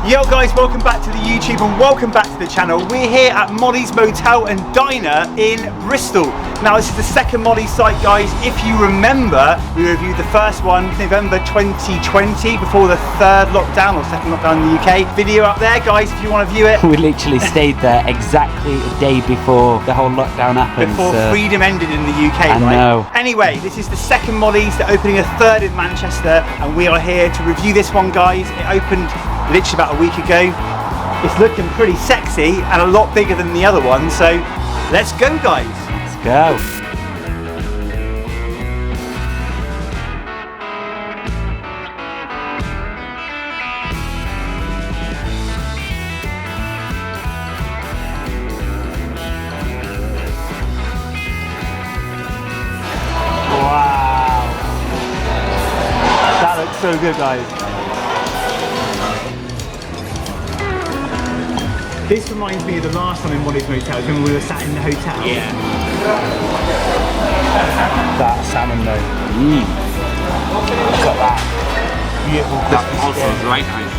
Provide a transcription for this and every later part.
Yo guys, welcome back to the YouTube and welcome back to the channel. We're here at Mollies Motel and Diner in Bristol. Now this is the second Mollies site, guys. If you remember, we reviewed the first one November 2020 before the third lockdown or second lockdown in the UK. Video up there, guys, if you want to view it. We literally stayed there exactly a day before the whole lockdown happened. Before freedom ended in the UK, I right? know. Anyway, this is the second Mollies. They're opening a third in Manchester and we are here to review this one, guys. It opened literally about a week ago. It's looking pretty sexy and a lot bigger than the other one, so let's go, guys. Let's go. Wow. That looks so good, guys. This reminds me of the last time in Mollies Motel, when we were sat in the hotel. Yeah. That salmon though. Look at that. Beautiful crispy skin. Right nice.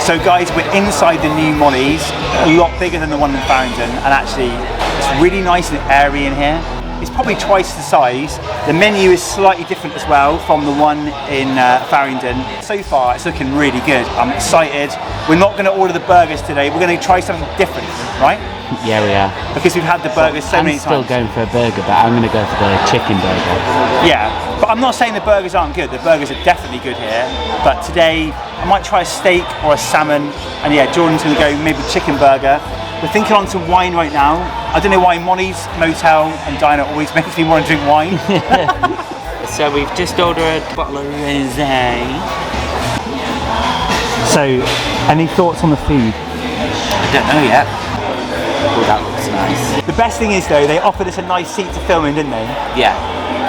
So guys, we're inside the new Mollies, a lot bigger than the one in Farringdon, and actually it's really nice and airy in here. It's probably twice the size. The menu is slightly different as well from the one in Farringdon. So far, it's looking really good. I'm excited. We're not going to order the burgers today. We're going to try something different, right? Yeah, we are. Because we've had the burgers so many times. I'm still going for a burger, but I'm going to go for the chicken burger. Yeah, but I'm not saying the burgers aren't good. The burgers are definitely good here. But today, I might try a steak or a salmon. And yeah, Jordan's going to go maybe chicken burger. We're thinking on some wine right now. I don't know why Mollies Motel and Diner always makes me want to drink wine. So we've just ordered a bottle of rosé. So, any thoughts on the food? I don't know yet. Oh, that looks nice. The best thing is though, they offered us a nice seat to film in, didn't they? Yeah.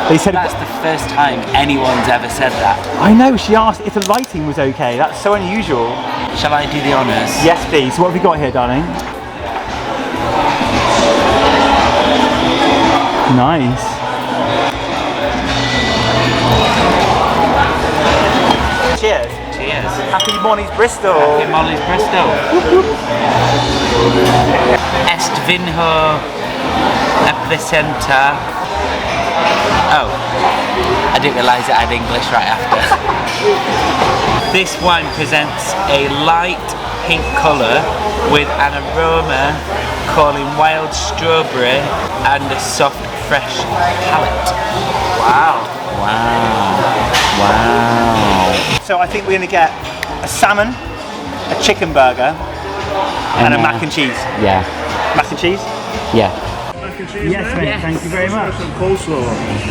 They said that's the first time anyone's ever said that. I know, she asked if the lighting was okay. That's so unusual. Shall I do the honours? Yes, please. What have we got here, darling? Nice. Cheers. Cheers. Happy Mollies Bristol. Happy Mollies Bristol. Est vinho presenta. Oh, I didn't realise it had English right after. This wine presents a light pink colour with an aroma calling wild strawberry and a soft, fresh palate. Wow. Wow. Wow. So I think we're going to get a salmon, a chicken burger, and a mac and cheese. Yeah. Mac and cheese? Yeah. Mac and cheese, yes, mate. Yes. Thank you very much. Some coleslaw.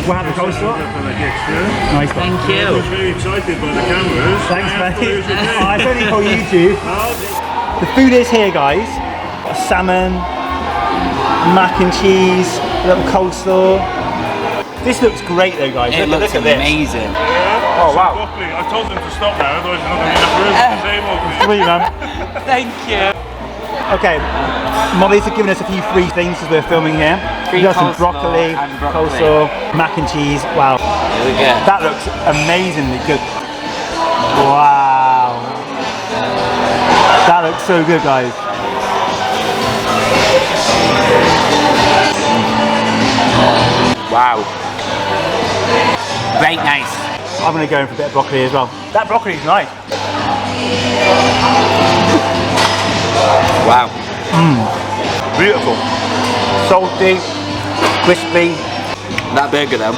We'll have the coleslaw. Nice one. Thank you. I was very excited by the cameras. Thanks, mate. Oh, it's only for YouTube. The food is here, guys. A salmon, mac and cheese, a little coleslaw. This looks great though, guys. It looks amazing. Yeah. Oh, wow. Broccoli. I told them to stop now, otherwise you're not going to be enough room to say Sweet, man. Thank you. Okay, Mollies have given us a few free things as we're filming here. We got some broccoli, coleslaw, mac and cheese. Wow. Here we go. That looks amazingly good. Wow. That looks so good, guys. Wow. Very nice. I'm going to go in for a bit of broccoli as well. That broccoli is nice. Wow. Beautiful. Salty, crispy. That burger though.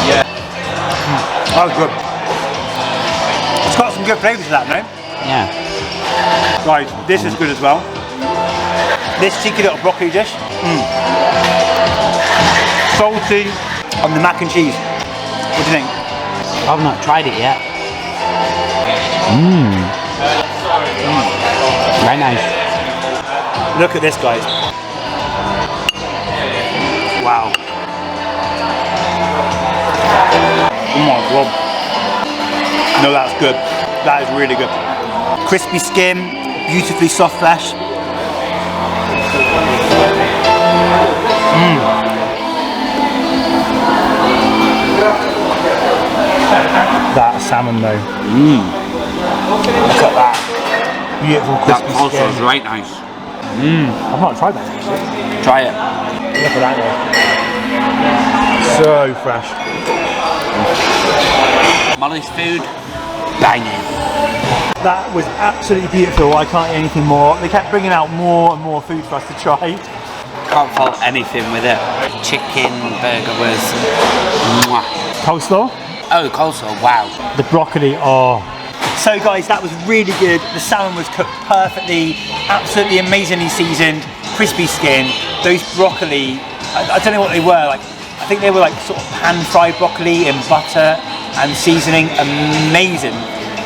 Yeah. That was good. It's got some good flavours to that, no? Yeah. Right, this is good as well. This cheeky little broccoli dish. Salty on the mac and cheese. What do you think? I've not tried it yet. Very nice. Look at this, guys. Wow. Oh my god. No, that's good. That is really good. Crispy skin, beautifully soft flesh. salmon though. Look at that. Beautiful That crispy coleslaw is skin. right nice. I've not tried that actually. Try it. Look at that though. So fresh. Molly's food, banging. That was absolutely beautiful. I can't eat anything more. They kept bringing out more and more food for us to try. Can't fault anything with it. Chicken burger was mwah. Coleslaw? Oh, the coleslaw, wow. The broccoli, oh. So guys, that was really good. The salmon was cooked perfectly, absolutely amazingly seasoned, crispy skin. Those broccoli, I don't know what they were, like I think they were like sort of pan-fried broccoli in butter and seasoning, amazing.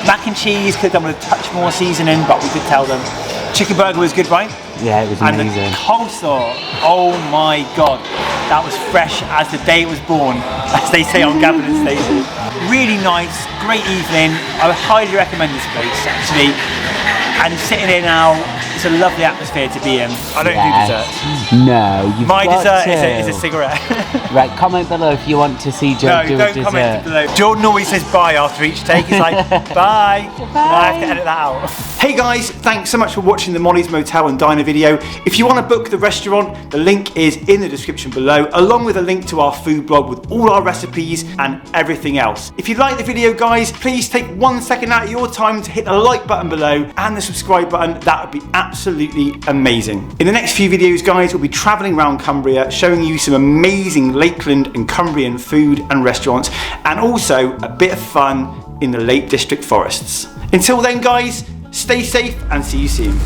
Mac and cheese could have done with a touch more seasoning, but we could tell them. Chicken burger was good, right? Yeah, it was and amazing. And the coleslaw, oh my God, that was fresh as the day it was born, as they say on Gavin Station. Really nice, great evening. I would highly recommend this place, actually. And sitting here now, it's a lovely atmosphere to be in. I don't do desserts. No, you've My got dessert to. is a cigarette. Right, comment below if you want to see Joe do a don't dessert. comment below. Jordan always says bye after each take. He's like, bye. And I have to edit that out. Hey guys, thanks so much for watching the Mollies Motel and Diner video. If you want to book the restaurant, the link is in the description below, along with a link to our food blog with all our recipes and everything else. If you like the video, guys, please take 1 second out of your time to hit the like button below and the subscribe button. That would be absolutely amazing. In the next few videos, guys, we'll be traveling around Cumbria, showing you some amazing Lakeland and Cumbrian food and restaurants, and also a bit of fun in the Lake District forests. Until then, guys, stay safe and see you soon.